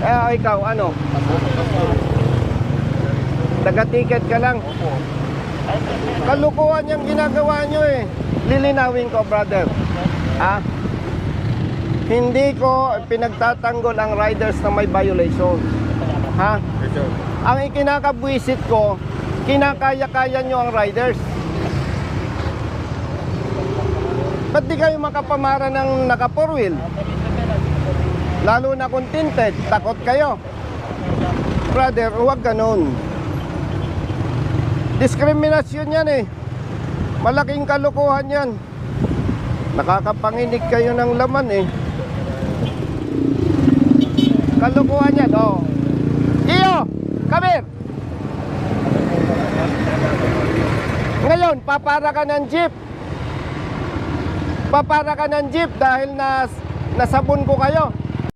Ikaw, ano? Taga-ticket ka lang. Kalukuhan yung ginagawa nyo eh. Lilinawin ko, brother. Ha? Hindi ko pinagtatanggol ang riders na may violation. Ha? Ang ikinakabwisit ko, kinakaya-kaya nyo ang riders. Ba't di kayo makapamara ng naka 4-wheel? Lalo na kung tinted, takot kayo. Brother, huwag ganun. Diskriminasyon yan eh. Malaking kalokohan yan. Nakakapanginig kayo ng laman eh. Kalokohan yan, oh. Iyo, come here. Ngayon, papara ka ng jeep. Papara ka ng jeep dahil nasabon ko kayo.